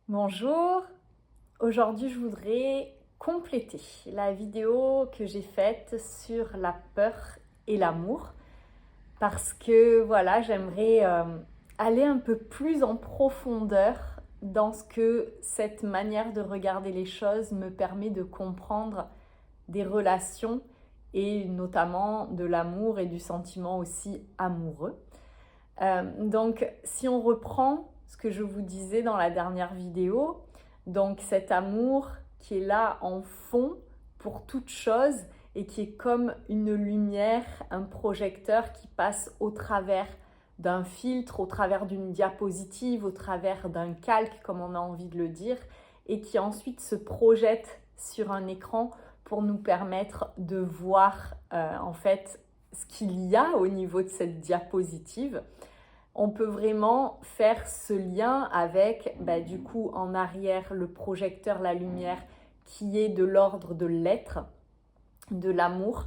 Bonjour, aujourd'hui je voudrais compléter la vidéo que j'ai faite sur la peur et l'amour parce que voilà, j'aimerais aller un peu plus en profondeur dans ce que cette manière de regarder les choses me permet de comprendre des relations et notamment de l'amour et du sentiment aussi amoureux. Donc, si on reprend ce que je vous disais dans la dernière vidéo, donc cet amour qui est là en fond pour toute chose et qui est comme une lumière, un projecteur qui passe au travers d'un filtre, au travers d'une diapositive, au travers d'un calque, comme on a envie de le dire, et qui ensuite se projette sur un écran pour nous permettre de voir en fait ce qu'il y a au niveau de cette diapositive. On peut vraiment faire ce lien avec, du coup, en arrière, le projecteur, la lumière, qui est de l'ordre de l'être, de l'amour,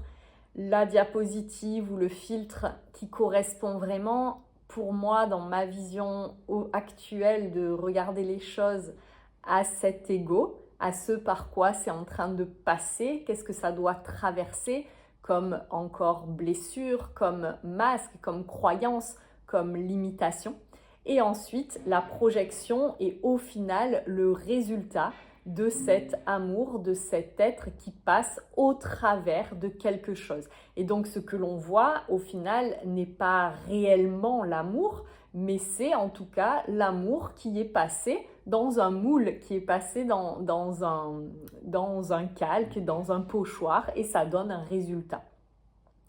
la diapositive ou le filtre qui correspond vraiment, pour moi, dans ma vision actuelle de regarder les choses, à cet ego, à ce par quoi c'est en train de passer, qu'est-ce que ça doit traverser comme encore blessure, comme masque, comme croyance, comme limitation. Et ensuite, la projection est au final le résultat de cet amour, de cet être qui passe au travers de quelque chose. Et donc ce que l'on voit au final n'est pas réellement l'amour, mais c'est en tout cas l'amour qui est passé dans un moule, qui est passé dans un calque, dans un pochoir, et ça donne un résultat.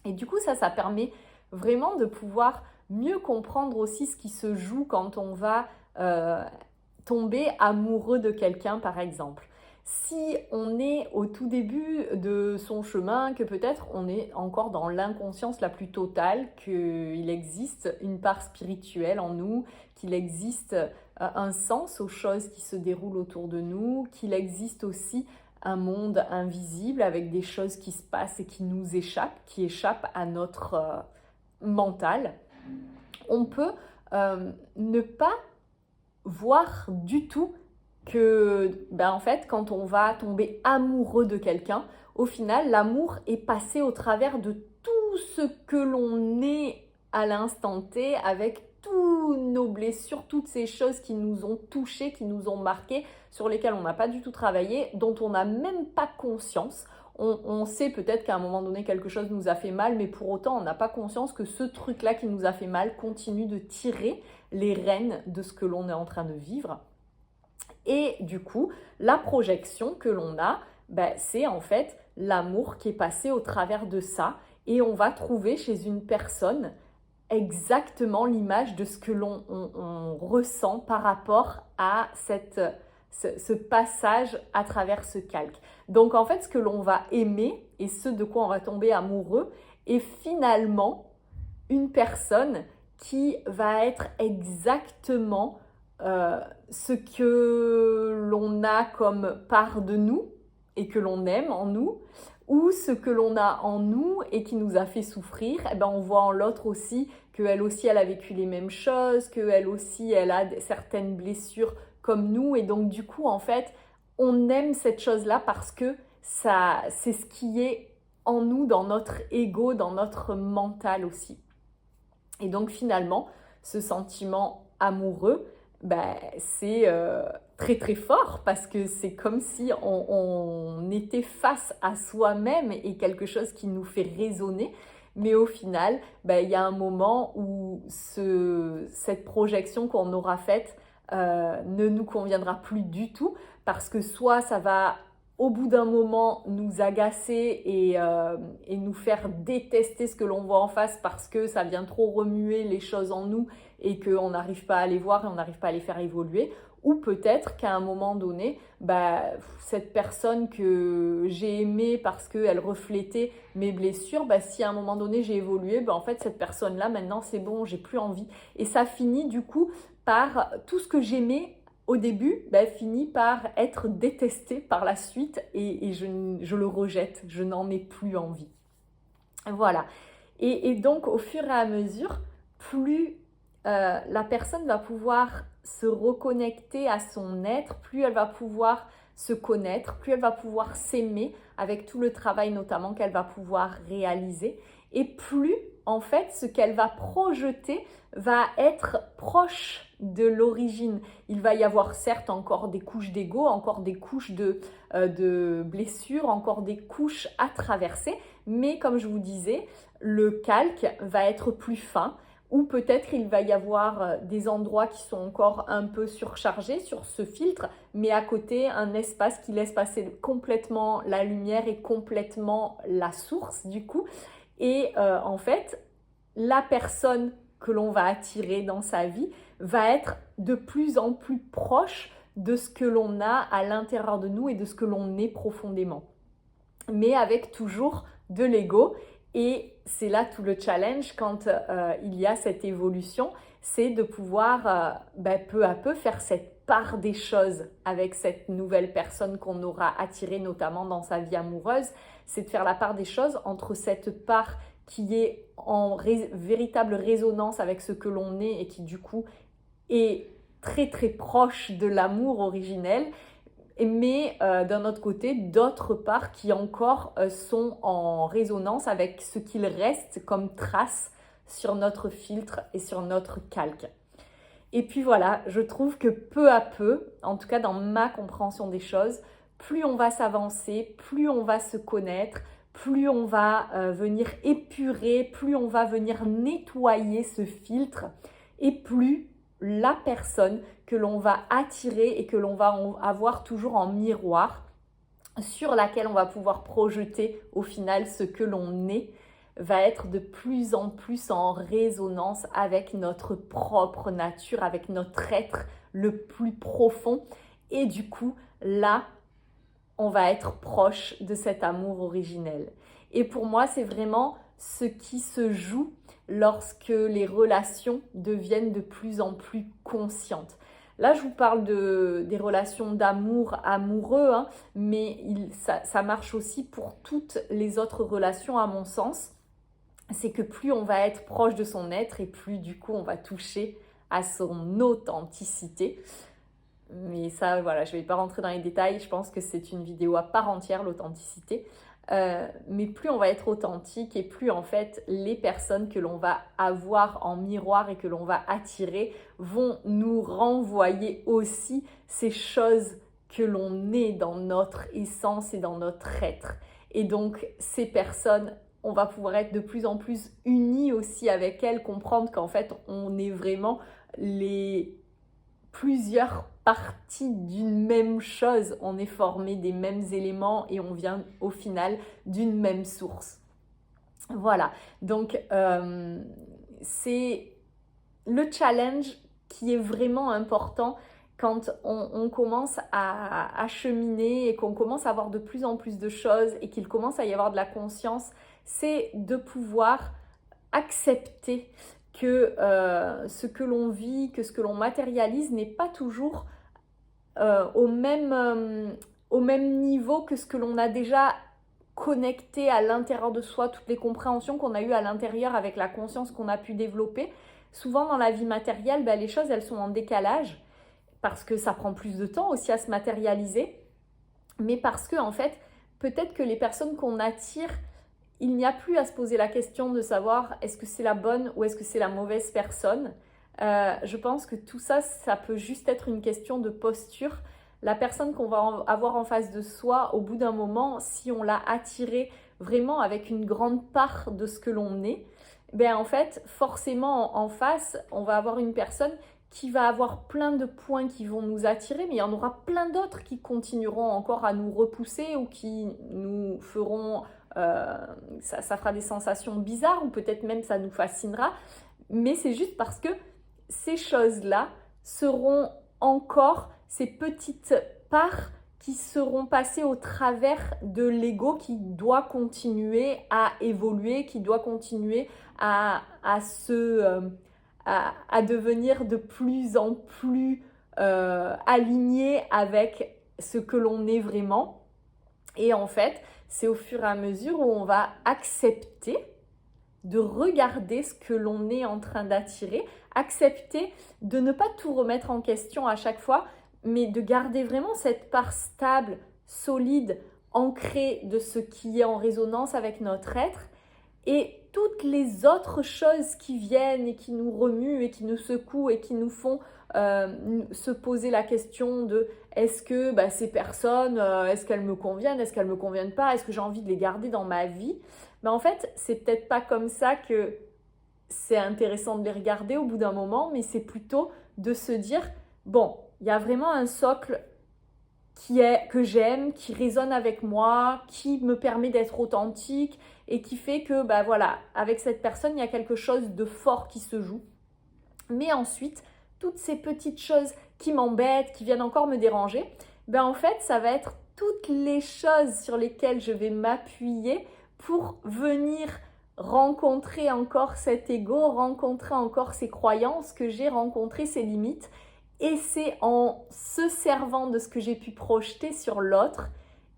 Et du coup, ça permet vraiment de pouvoir mieux comprendre aussi ce qui se joue quand on va tomber amoureux de quelqu'un, par exemple. Si on est au tout début de son chemin, que peut-être on est encore dans l'inconscience la plus totale, qu'il existe une part spirituelle en nous, qu'il existe un sens aux choses qui se déroulent autour de nous, qu'il existe aussi un monde invisible avec des choses qui se passent et qui nous échappent, qui échappent à notre mental, on peut ne pas voir du tout que, en fait, quand on va tomber amoureux de quelqu'un, au final, l'amour est passé au travers de tout ce que l'on est à l'instant T, avec toutes nos blessures, toutes ces choses qui nous ont touchés, qui nous ont marqués, sur lesquelles on n'a pas du tout travaillé, dont on n'a même pas conscience. On sait peut-être qu'à un moment donné, quelque chose nous a fait mal, mais pour autant, on n'a pas conscience que ce truc-là qui nous a fait mal continue de tirer les rênes de ce que l'on est en train de vivre. Et du coup, la projection que l'on a, c'est en fait l'amour qui est passé au travers de ça. Et on va trouver chez une personne exactement l'image de ce que l'on ressent par rapport à ce passage à travers ce calque. Donc en fait, ce que l'on va aimer et ce de quoi on va tomber amoureux est finalement une personne qui va être exactement ce que l'on a comme part de nous et que l'on aime en nous, ou ce que l'on a en nous et qui nous a fait souffrir, on voit en l'autre aussi qu'elle aussi elle a vécu les mêmes choses, qu'elle aussi elle a certaines blessures comme nous, et donc du coup en fait on aime cette chose-là parce que ça c'est ce qui est en nous, dans notre ego, dans notre mental aussi. Et donc finalement, ce sentiment amoureux, c'est très très fort parce que c'est comme si on était face à soi-même et quelque chose qui nous fait résonner. Mais au final, il y a un moment où cette projection qu'on aura faite ne nous conviendra plus du tout parce que soit ça va au bout d'un moment nous agacer et nous faire détester ce que l'on voit en face parce que ça vient trop remuer les choses en nous et qu'on n'arrive pas à les voir et on n'arrive pas à les faire évoluer. Ou peut-être qu'à un moment donné, cette personne que j'ai aimée parce qu'elle reflétait mes blessures, si à un moment donné j'ai évolué, en fait cette personne-là maintenant c'est bon, j'ai plus envie. Et ça finit du coup par tout ce que j'aimais au début, finit par être détesté par la suite et je le rejette, je n'en ai plus envie. Voilà. Et donc, au fur et à mesure, plus la personne va pouvoir se reconnecter à son être, plus elle va pouvoir se connaître, plus elle va pouvoir s'aimer avec tout le travail notamment qu'elle va pouvoir réaliser, et plus en fait ce qu'elle va projeter va être proche de l'origine. Il va y avoir certes encore des couches d'ego, encore des couches de blessures, encore des couches à traverser, mais comme je vous disais, le calque va être plus fin, ou peut-être il va y avoir des endroits qui sont encore un peu surchargés sur ce filtre, mais à côté un espace qui laisse passer complètement la lumière et complètement la source du coup. Et en fait, la personne que l'on va attirer dans sa vie va être de plus en plus proche de ce que l'on a à l'intérieur de nous et de ce que l'on est profondément. Mais avec toujours de l'ego. Et c'est là tout le challenge quand il y a cette évolution, c'est de pouvoir peu à peu faire cette part des choses avec cette nouvelle personne qu'on aura attirée notamment dans sa vie amoureuse. C'est de faire la part des choses entre cette part qui est en véritable résonance avec ce que l'on est et qui du coup est très très proche de l'amour originel, mais d'un autre côté, d'autres parts qui encore sont en résonance avec ce qu'il reste comme trace sur notre filtre et sur notre calque. Et puis voilà, je trouve que peu à peu, en tout cas dans ma compréhension des choses, plus on va s'avancer, plus on va se connaître, plus on va venir épurer, plus on va venir nettoyer ce filtre, et plus la personne que l'on va attirer et que l'on va avoir toujours en miroir, sur laquelle on va pouvoir projeter au final ce que l'on est, va être de plus en plus en résonance avec notre propre nature, avec notre être le plus profond. Et du coup, là, on va être proche de cet amour originel. Et pour moi, c'est vraiment ce qui se joue lorsque les relations deviennent de plus en plus conscientes. Là, je vous parle des relations d'amour amoureux, hein, mais ça marche aussi pour toutes les autres relations à mon sens. C'est que plus on va être proche de son être et plus du coup on va toucher à son authenticité. Mais ça, voilà, je ne vais pas rentrer dans les détails, je pense que c'est une vidéo à part entière, l'authenticité. Mais plus on va être authentique et plus en fait les personnes que l'on va avoir en miroir et que l'on va attirer vont nous renvoyer aussi ces choses que l'on est dans notre essence et dans notre être. Et donc ces personnes, on va pouvoir être de plus en plus unis aussi avec elles, comprendre qu'en fait on est vraiment les plusieurs parties d'une même chose, on est formé des mêmes éléments et on vient au final d'une même source. Voilà, donc c'est le challenge qui est vraiment important quand on commence à cheminer et qu'on commence à avoir de plus en plus de choses et qu'il commence à y avoir de la conscience, c'est de pouvoir accepter que ce que l'on vit, que ce que l'on matérialise n'est pas toujours au même niveau que ce que l'on a déjà connecté à l'intérieur de soi, toutes les compréhensions qu'on a eues à l'intérieur avec la conscience qu'on a pu développer. Souvent dans la vie matérielle, les choses elles sont en décalage parce que ça prend plus de temps aussi à se matérialiser, mais parce que en fait, peut-être que les personnes qu'on attire, il n'y a plus à se poser la question de savoir est-ce que c'est la bonne ou est-ce que c'est la mauvaise personne. Je pense que tout ça, ça peut juste être une question de posture. La personne qu'on va avoir en face de soi, au bout d'un moment, si on l'a attirée vraiment avec une grande part de ce que l'on est, en fait, forcément en face, on va avoir une personne qui va avoir plein de points qui vont nous attirer, mais il y en aura plein d'autres qui continueront encore à nous repousser ou qui nous feront... ça fera des sensations bizarres ou peut-être même ça nous fascinera, mais c'est juste parce que ces choses-là seront encore ces petites parts qui seront passées au travers de l'ego qui doit continuer à évoluer, qui doit continuer à devenir de plus en plus aligné avec ce que l'on est vraiment. Et en fait, c'est au fur et à mesure où on va accepter de regarder ce que l'on est en train d'attirer accepter de ne pas tout remettre en question à chaque fois, mais de garder vraiment cette part stable, solide, ancrée de ce qui est en résonance avec notre être. Et toutes les autres choses qui viennent et qui nous remuent et qui nous secouent et qui nous font se poser la question de est-ce que ces personnes, est-ce qu'elles me conviennent, est-ce qu'elles ne me conviennent pas, est-ce que j'ai envie de les garder dans ma vie? En fait, c'est peut-être pas comme ça que c'est intéressant de les regarder au bout d'un moment, mais c'est plutôt de se dire, bon, il y a vraiment un socle que j'aime, qui résonne avec moi, qui me permet d'être authentique et qui fait que, voilà, avec cette personne, il y a quelque chose de fort qui se joue. Mais ensuite, toutes ces petites choses qui m'embêtent, qui viennent encore me déranger, en fait, ça va être toutes les choses sur lesquelles je vais m'appuyer pour venir rencontrer encore cet ego, rencontrer encore ces croyances que j'ai, rencontrer ces limites. Et c'est en se servant de ce que j'ai pu projeter sur l'autre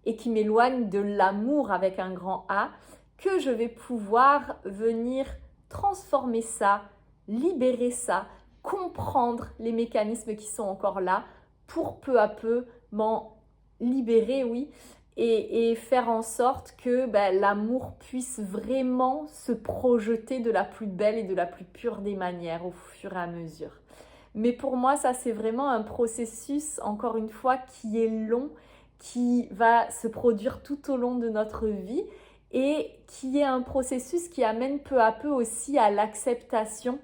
et qui m'éloigne de l'amour avec un grand A, que je vais pouvoir venir transformer ça, libérer ça, comprendre les mécanismes qui sont encore là pour peu à peu m'en libérer, oui, et faire en sorte que l'amour puisse vraiment se projeter de la plus belle et de la plus pure des manières au fur et à mesure. Mais pour moi, ça c'est vraiment un processus, encore une fois, qui est long, qui va se produire tout au long de notre vie et qui est un processus qui amène peu à peu aussi à l'acceptation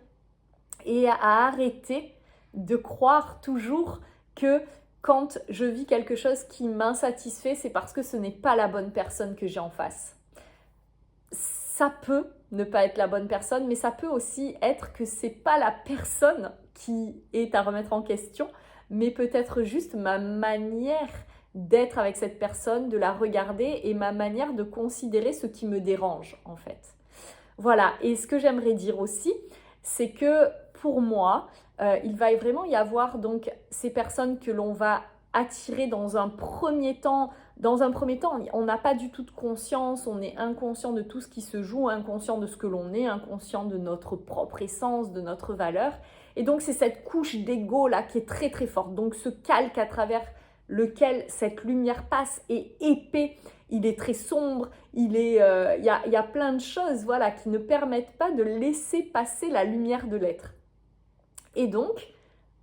et à arrêter de croire toujours que quand je vis quelque chose qui m'insatisfait, c'est parce que ce n'est pas la bonne personne que j'ai en face. Ça peut ne pas être la bonne personne, mais ça peut aussi être que c'est pas la personne qui est à remettre en question, mais peut-être juste ma manière d'être avec cette personne, de la regarder et ma manière de considérer ce qui me dérange en fait. Voilà, et ce que j'aimerais dire aussi, c'est que pour moi, il va vraiment y avoir donc ces personnes que l'on va attirer dans un premier temps. Dans un premier temps, on n'a pas du tout de conscience, on est inconscient de tout ce qui se joue, inconscient de ce que l'on est, inconscient de notre propre essence, de notre valeur. Et donc c'est cette couche d'ego là qui est très très forte. Donc ce calque à travers lequel cette lumière passe est épais, il est très sombre, il y a plein de choses voilà, qui ne permettent pas de laisser passer la lumière de l'être. Et donc,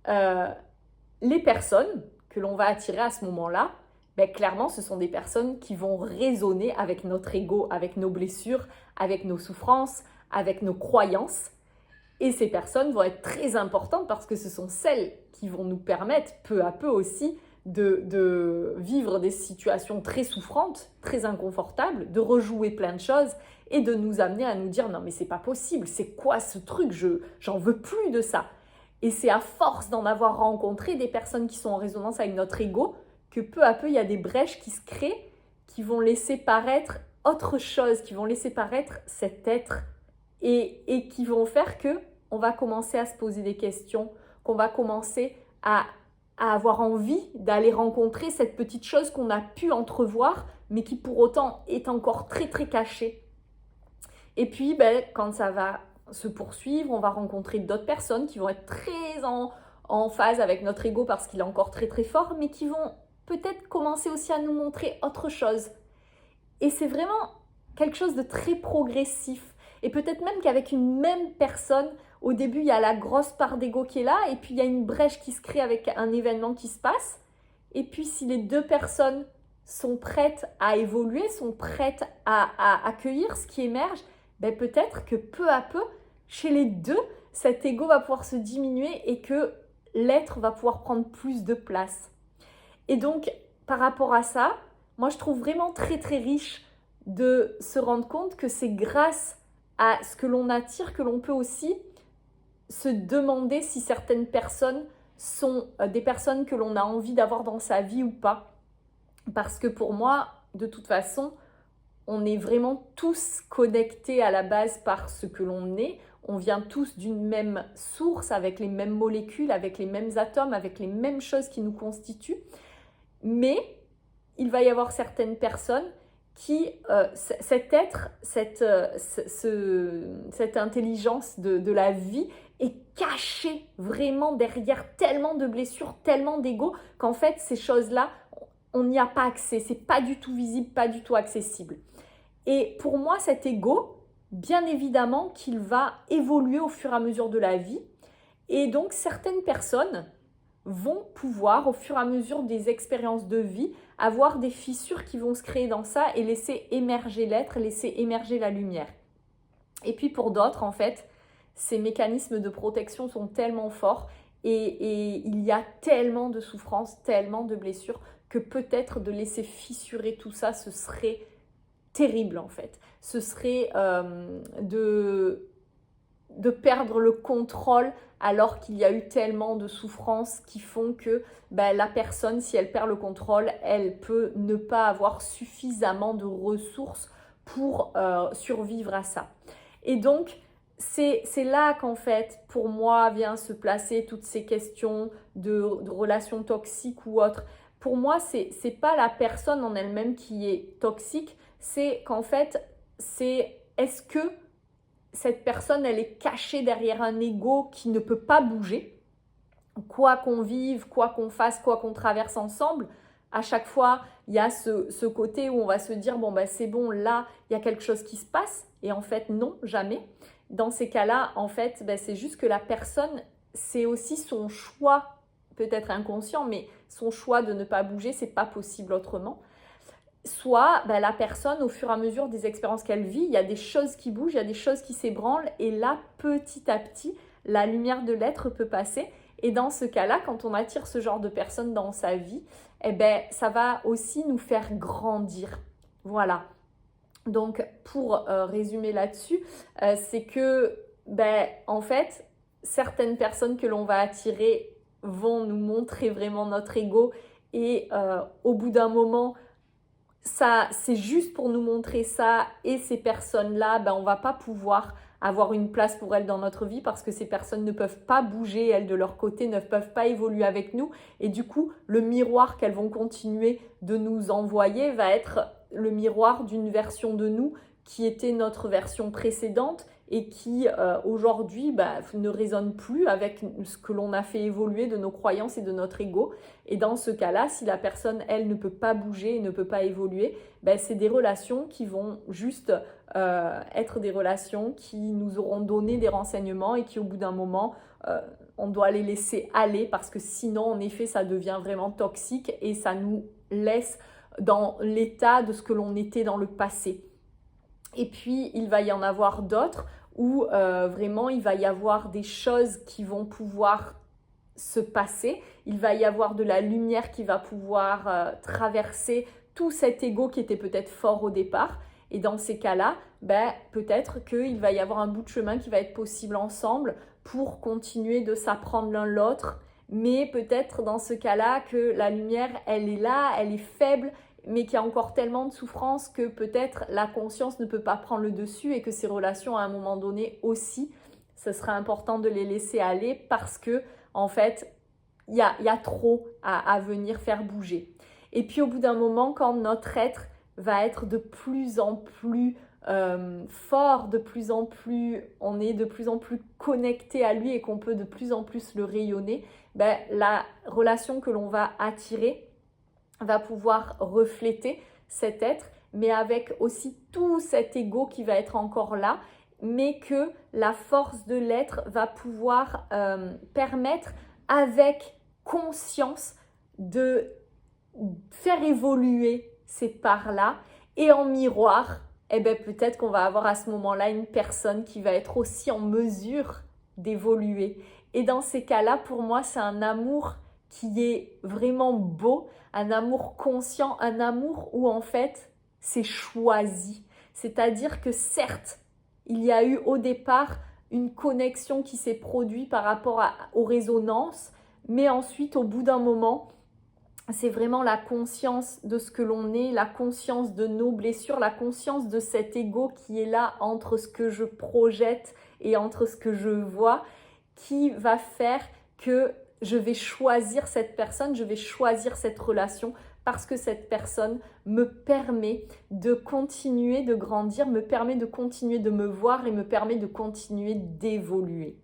les personnes que l'on va attirer à ce moment-là, clairement, ce sont des personnes qui vont résonner avec notre ego, avec nos blessures, avec nos souffrances, avec nos croyances. Et ces personnes vont être très importantes parce que ce sont celles qui vont nous permettre peu à peu aussi de vivre des situations très souffrantes, très inconfortables, de rejouer plein de choses et de nous amener à nous dire non mais c'est pas possible, c'est quoi ce truc, j'en veux plus de ça. Et c'est à force d'en avoir rencontré des personnes qui sont en résonance avec notre ego que peu à peu il y a des brèches qui se créent, qui vont laisser paraître autre chose, qui vont laisser paraître cet être et qui vont faire que on va commencer à se poser des questions, qu'on va commencer à avoir envie d'aller rencontrer cette petite chose qu'on a pu entrevoir, mais qui pour autant est encore très très cachée. Et puis, quand ça va se poursuivre, on va rencontrer d'autres personnes qui vont être très en phase avec notre ego parce qu'il est encore très très fort, mais qui vont peut-être commencer aussi à nous montrer autre chose. Et c'est vraiment quelque chose de très progressif. Et peut-être même qu'avec une même personne, au début, il y a la grosse part d'ego qui est là, et puis il y a une brèche qui se crée avec un événement qui se passe. Et puis si les deux personnes sont prêtes à évoluer, sont prêtes à accueillir ce qui émerge, peut-être que peu à peu, chez les deux, cet ego va pouvoir se diminuer et que l'être va pouvoir prendre plus de place. Et donc, par rapport à ça, moi je trouve vraiment très très riche de se rendre compte que c'est grâce à ce que l'on attire que l'on peut aussi se demander si certaines personnes sont des personnes que l'on a envie d'avoir dans sa vie ou pas. Parce que pour moi, de toute façon, on est vraiment tous connectés à la base par ce que l'on est. On vient tous d'une même source, avec les mêmes molécules, avec les mêmes atomes, avec les mêmes choses qui nous constituent. Mais il va y avoir certaines personnes qui, cet être, cette intelligence de la vie est caché vraiment derrière tellement de blessures, tellement d'ego, qu'en fait, ces choses-là, on n'y a pas accès. C'est pas du tout visible, pas du tout accessible. Et pour moi, cet ego, bien évidemment qu'il va évoluer au fur et à mesure de la vie. Et donc, certaines personnes vont pouvoir, au fur et à mesure des expériences de vie, avoir des fissures qui vont se créer dans ça et laisser émerger l'être, laisser émerger la lumière. Et puis pour d'autres, en fait, ces mécanismes de protection sont tellement forts et il y a tellement de souffrances, tellement de blessures, que peut-être de laisser fissurer tout ça, ce serait terrible en fait. Ce serait de perdre le contrôle alors qu'il y a eu tellement de souffrances qui font que la personne, si elle perd le contrôle, elle peut ne pas avoir suffisamment de ressources pour survivre à ça. Et donc, c'est là qu'en fait, pour moi, vient se placer toutes ces questions de relations toxiques ou autres. Pour moi, c'est pas la personne en elle-même qui est toxique, c'est qu'en fait, est-ce que cette personne, elle est cachée derrière un ego qui ne peut pas bouger. Quoi qu'on vive, quoi qu'on fasse, quoi qu'on traverse ensemble, à chaque fois, il y a ce côté où on va se dire, c'est bon, là, il y a quelque chose qui se passe. Et en fait, non, jamais. Dans ces cas-là, en fait, c'est juste que la personne, c'est aussi son choix, peut-être inconscient, mais son choix de ne pas bouger, c'est pas possible autrement. Soit la personne, au fur et à mesure des expériences qu'elle vit, il y a des choses qui bougent, il y a des choses qui s'ébranlent, et là, petit à petit, la lumière de l'être peut passer. Et dans ce cas-là, quand on attire ce genre de personne dans sa vie, ça va aussi nous faire grandir. Voilà. Donc, pour résumer là-dessus, c'est que, en fait, certaines personnes que l'on va attirer vont nous montrer vraiment notre ego, et au bout d'un moment, ça, c'est juste pour nous montrer ça, et ces personnes-là, on va pas pouvoir avoir une place pour elles dans notre vie parce que ces personnes ne peuvent pas bouger, elles de leur côté, ne peuvent pas évoluer avec nous, et du coup, le miroir qu'elles vont continuer de nous envoyer va être le miroir d'une version de nous qui était notre version précédente et qui aujourd'hui ne résonne plus avec ce que l'on a fait évoluer de nos croyances et de notre ego. Et dans ce cas-là, si la personne, elle, ne peut pas bouger et ne peut pas évoluer, c'est des relations qui vont juste être des relations qui nous auront donné des renseignements et qui, au bout d'un moment, on doit les laisser aller parce que sinon, en effet, ça devient vraiment toxique et ça nous laisse dans l'état de ce que l'on était dans le passé. Et puis, il va y en avoir d'autres où vraiment, il va y avoir des choses qui vont pouvoir se passer. Il va y avoir de la lumière qui va pouvoir traverser tout cet ego qui était peut-être fort au départ. Et dans ces cas-là, peut-être qu'il va y avoir un bout de chemin qui va être possible ensemble pour continuer de s'apprendre l'un l'autre. Mais peut-être dans ce cas-là que la lumière, elle est là, elle est faible, mais qu'il y a encore tellement de souffrance que peut-être la conscience ne peut pas prendre le dessus et que ces relations, à un moment donné aussi, ce sera important de les laisser aller parce que, en fait, il y a trop à venir faire bouger. Et puis, au bout d'un moment, quand notre être va être de plus en plus fort, on est de plus en plus connecté à lui et qu'on peut de plus en plus le rayonner, la relation que l'on va attirer va pouvoir refléter cet être, mais avec aussi tout cet ego qui va être encore là, mais que la force de l'être va pouvoir permettre avec conscience de faire évoluer ces parts-là, et en miroir, peut-être qu'on va avoir à ce moment-là une personne qui va être aussi en mesure d'évoluer. Et dans ces cas-là, pour moi, c'est un amour qui est vraiment beau, un amour conscient, un amour où en fait c'est choisi. C'est-à-dire que certes, il y a eu au départ une connexion qui s'est produite par rapport aux résonances, mais ensuite au bout d'un moment, c'est vraiment la conscience de ce que l'on est, la conscience de nos blessures, la conscience de cet ego qui est là entre ce que je projette et entre ce que je vois, qui va faire que je vais choisir cette personne, je vais choisir cette relation parce que cette personne me permet de continuer de grandir, me permet de continuer de me voir et me permet de continuer d'évoluer.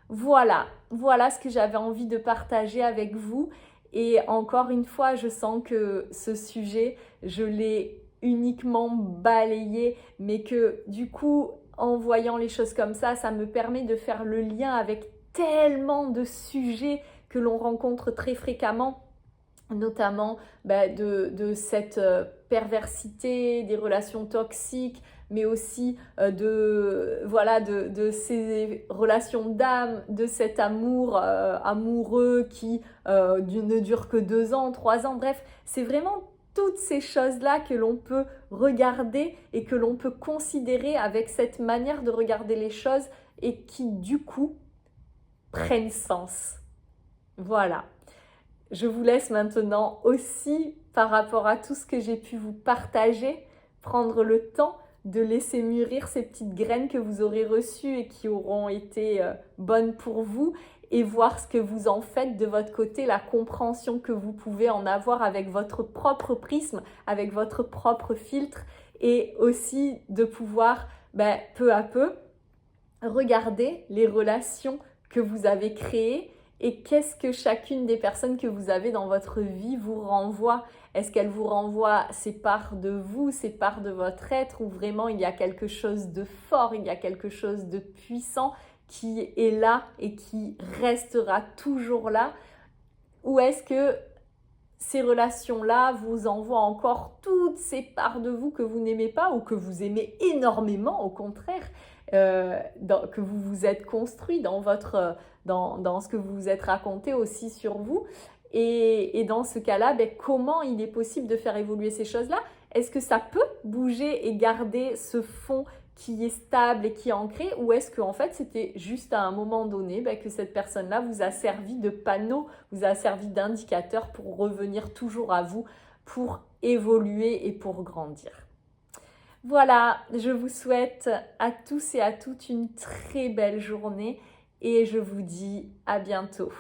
Voilà ce que j'avais envie de partager avec vous. Et encore une fois, je sens que ce sujet, je l'ai uniquement balayé, mais que du coup, en voyant les choses comme ça me permet de faire le lien avec tellement de sujets que l'on rencontre très fréquemment, notamment de cette perversité, des relations toxiques, mais aussi de ces relations d'âme, de cet amour amoureux qui ne dure que 2 ans, 3 ans, bref, c'est vraiment toutes ces choses-là que l'on peut regarder et que l'on peut considérer avec cette manière de regarder les choses et qui du coup prennent sens. Voilà. Je vous laisse maintenant aussi, par rapport à tout ce que j'ai pu vous partager, prendre le temps de laisser mûrir ces petites graines que vous aurez reçues et qui auront été bonnes pour vous et voir ce que vous en faites de votre côté, la compréhension que vous pouvez en avoir avec votre propre prisme, avec votre propre filtre et aussi de pouvoir peu à peu regarder les relations que vous avez créées et qu'est-ce que chacune des personnes que vous avez dans votre vie vous renvoie. Est-ce qu'elle vous renvoie ces parts de vous, ces parts de votre être, ou vraiment il y a quelque chose de fort, il y a quelque chose de puissant qui est là et qui restera toujours là? Ou est-ce que ces relations-là vous envoient encore toutes ces parts de vous que vous n'aimez pas ou que vous aimez énormément, au contraire, que vous vous êtes construit dans ce que vous vous êtes raconté aussi sur vous. Et dans ce cas-là, comment il est possible de faire évoluer ces choses-là? Est-ce que ça peut bouger et garder ce fond qui est stable et qui est ancré, ou est-ce que en fait c'était juste à un moment donné que cette personne-là vous a servi de panneau, vous a servi d'indicateur pour revenir toujours à vous, pour évoluer et pour grandir. Voilà, je vous souhaite à tous et à toutes une très belle journée et je vous dis à bientôt.